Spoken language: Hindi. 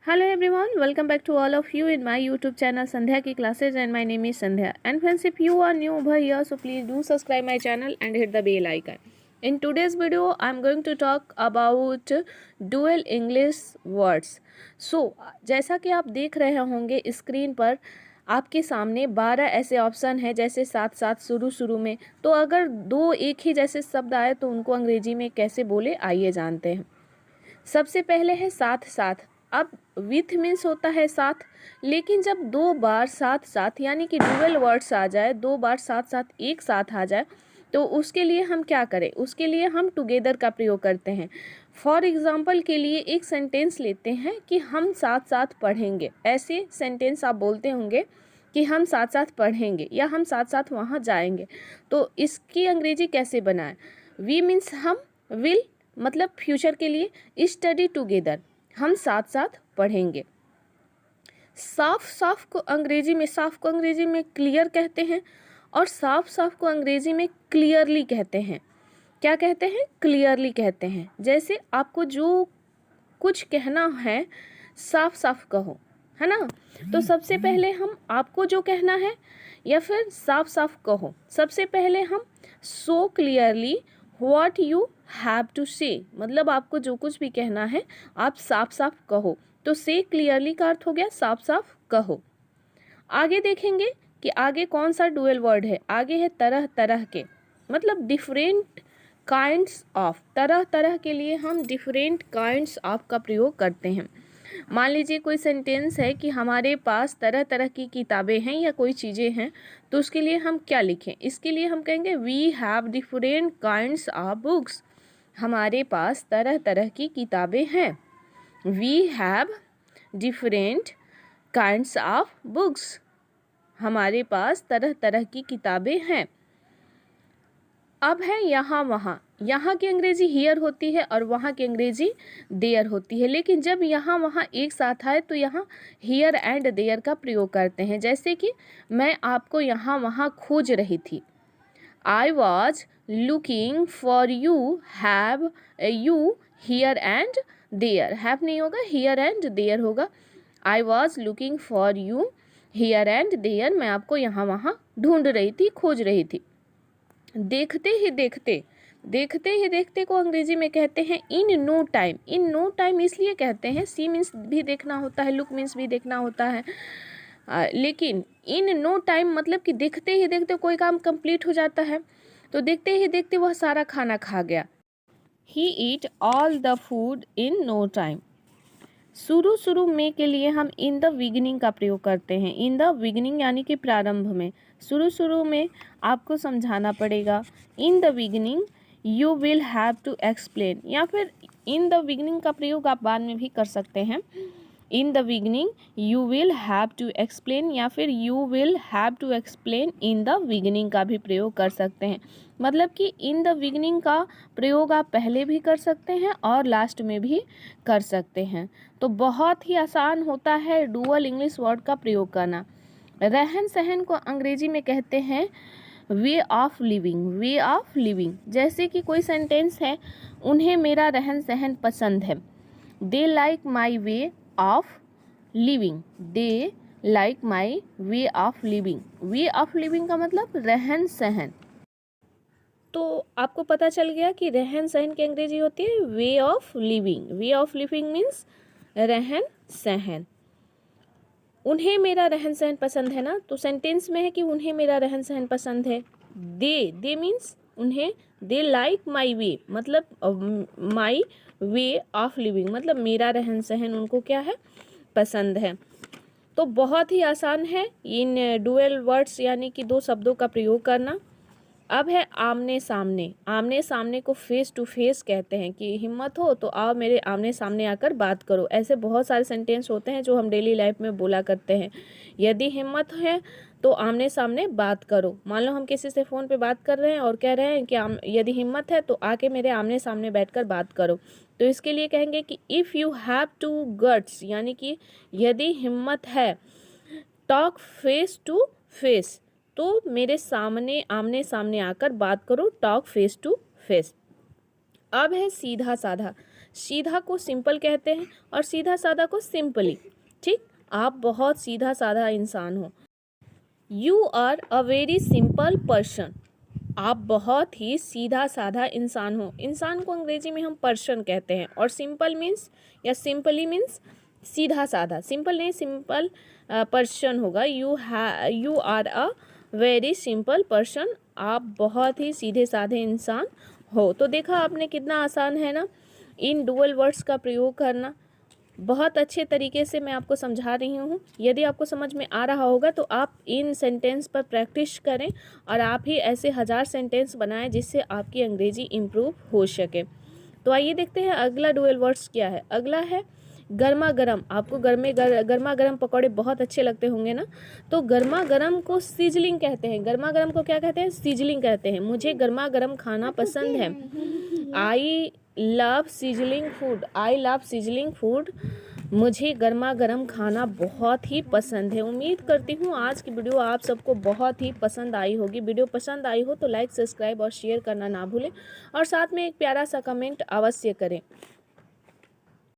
Hello everyone, welcome back to all of you in my YouTube channel Sandhya Ki Classes, and my name is Sandhya. And friends, if you are new over here, so please do subscribe my channel and hit the bell icon. In today's video, I'm going to talk about dual English words. So जैसा कि आप देख रहे होंगे स्क्रीन पर आपके सामने 12 ऐसे ऑप्शन हैं, जैसे साथ साथ शुरू में। तो अगर दो एक ही जैसे शब्द आए तो उनको अंग्रेजी में कैसे बोले, आइए जानते हैं। सबसे पहले है साथ साथ। अब विथ मीन्स होता है साथ, लेकिन जब दो बार साथ साथ यानी कि डुअल वर्ड्स आ जाए, दो बार साथ साथ एक साथ आ जाए, तो उसके लिए हम क्या करें? उसके लिए हम टुगेदर का प्रयोग करते हैं। फॉर एग्जाम्पल के लिए एक सेंटेंस लेते हैं कि हम साथ साथ पढ़ेंगे। ऐसे सेंटेंस आप बोलते होंगे कि हम साथ साथ पढ़ेंगे या हम साथ साथ वहाँ जाएंगे। तो इसकी अंग्रेजी कैसे बनाएं? वी मीन्स हम, विल मतलब फ्यूचर के लिए, स्टडी टुगेदर हम साथ साथ पढ़ेंगे। साफ साफ को अंग्रेजी में क्लियर कहते हैं, और साफ साफ को अंग्रेजी में क्लियरली कहते हैं। क्या कहते हैं? क्लियरली कहते हैं। जैसे आपको जो कुछ कहना है साफ साफ कहो, है ना। तो सबसे पहले हम आपको जो कहना है या फिर साफ साफ कहो, सबसे पहले हम so clearly what you have to say, मतलब आपको जो कुछ भी कहना है आप साफ साफ कहो। तो से क्लियरली का अर्थ हो गया साफ साफ कहो। आगे देखेंगे कि आगे कौन सा डुअल वर्ड है। आगे है तरह तरह के, मतलब डिफरेंट काइंड्स ऑफ। तरह तरह के लिए हम डिफरेंट काइंड्स ऑफ का प्रयोग करते हैं। मान लीजिए कोई सेंटेंस है कि हमारे पास तरह तरह की किताबें हैं या कोई चीज़ें हैं, तो उसके लिए हम क्या लिखें? इसके लिए हम कहेंगे we have different kinds of books. हमारे पास तरह तरह की किताबें हैं। We have different kinds of books. हमारे पास तरह तरह की किताबें हैं। अब है यहाँ वहाँ। यहाँ की अंग्रेजी हियर होती है और वहाँ की अंग्रेजी देयर होती है, लेकिन जब यहाँ वहाँ एक साथ आए तो यहाँ हियर एंड देयर का प्रयोग करते हैं। जैसे कि मैं आपको यहाँ वहाँ खोज रही थी। I was looking for you, have you here and there. Have नहीं होगा, हियर एंड देयर होगा। I was looking for you here and there. मैं आपको यहाँ वहाँ ढूंढ रही थी, खोज रही थी। देखते ही देखते को अंग्रेजी में कहते हैं in no time. In no time इसलिए कहते हैं, सी मीन्स भी देखना होता है, लुक मीन्स भी देखना होता है, लेकिन इन नो टाइम मतलब कि देखते ही देखते कोई काम कंप्लीट हो जाता है। तो देखते ही देखते वह सारा खाना खा गया। He eat all the food in no time. शुरू में के लिए हम इन द बिगिनिंग का प्रयोग करते हैं। इन द बिगिनिंग यानी कि प्रारंभ में, शुरू में आपको समझाना पड़ेगा। In the beginning you will have to explain, या फिर इन द बिगिनिंग का प्रयोग आप बाद में भी कर सकते हैं। In the beginning you will have to explain, या फिर you will have to explain in the beginning का भी प्रयोग कर सकते हैं। मतलब कि इन द बिगिनिंग का प्रयोग आप पहले भी कर सकते हैं और लास्ट में भी कर सकते हैं। तो बहुत ही आसान होता है डुअल इंग्लिश वर्ड का प्रयोग करना। रहन सहन को अंग्रेजी में कहते हैं way of living. Way of living, जैसे कि कोई सेंटेंस है, उन्हें मेरा रहन सहन पसंद है। They like my way of living. They like my way of living. Way of living का मतलब रहन सहन। तो आपको पता चल गया कि रहन सहन की अंग्रेजी होती है way of living. Way of living means रहन सहन। उन्हें मेरा रहन सहन पसंद है ना, तो सेंटेंस में है कि उन्हें मेरा रहन सहन पसंद है। दे मीन्स उन्हें, दे लाइक माई वे मतलब माई वे ऑफ लिविंग मतलब मेरा रहन सहन उनको क्या है, पसंद है। तो बहुत ही आसान है इन डुअल वर्ड्स यानी कि दो शब्दों का प्रयोग करना। अब है आमने सामने। आमने सामने को फेस टू फेस कहते हैं कि हिम्मत हो तो आओ मेरे आमने सामने आकर बात करो। ऐसे बहुत सारे सेंटेंस होते हैं जो हम डेली लाइफ में बोला करते हैं। यदि हिम्मत है तो आमने सामने बात करो। मान लो हम किसी से फ़ोन पे बात कर रहे हैं और कह रहे हैं कि यदि हिम्मत है तो आके मेरे आमने सामने बैठकर बात करो। तो इसके लिए कहेंगे कि if you have to guts, यानी कि यदि हिम्मत है, टॉक फेस टू फेस, तो मेरे सामने आमने सामने आकर बात करो, टॉक फेस टू फेस। अब है सीधा साधा। सीधा को सिंपल कहते हैं और सीधा साधा को सिंपली। ठीक, आप बहुत सीधा साधा इंसान हो। You are a very simple person. आप बहुत ही सीधा साधा इंसान हो। इंसान को अंग्रेजी में हम पर्सन कहते हैं और सिंपल मीन्स या सिंपली मीन्स सीधा साधा। सिंपल नहीं, सिंपल पर्सन होगा। You are a very simple person. आप बहुत ही सीधे साधे इंसान हो। तो देखा आपने कितना आसान है ना इन डुअल वर्ड्स का प्रयोग करना। बहुत अच्छे तरीके से मैं आपको समझा रही हूँ। यदि आपको समझ में आ रहा होगा तो आप इन सेंटेंस पर प्रैक्टिस करें और आप ही ऐसे 1000 सेंटेंस बनाएं जिससे आपकी अंग्रेजी इम्प्रूव हो सके। तो आइए देखते हैं अगला डुअल वर्ड्स क्या है। अगला है गर्मा गर्म। आपको गर्मा गर्म पकौड़े बहुत अच्छे लगते होंगे ना। तो गर्मा गर्म को सीजलिंग कहते हैं। गर्मा गर्म को क्या कहते हैं? सीजलिंग कहते हैं। मुझे गर्मा गर्म खाना पसंद है। I love sizzling food. I love sizzling food. मुझे गर्मा गर्म खाना बहुत ही पसंद है। उम्मीद करती हूँ आज की वीडियो आप सबको बहुत ही पसंद आई होगी। वीडियो पसंद आई हो तो लाइक, सब्सक्राइब और शेयर करना ना भूलें और साथ में एक प्यारा सा कमेंट अवश्य करें।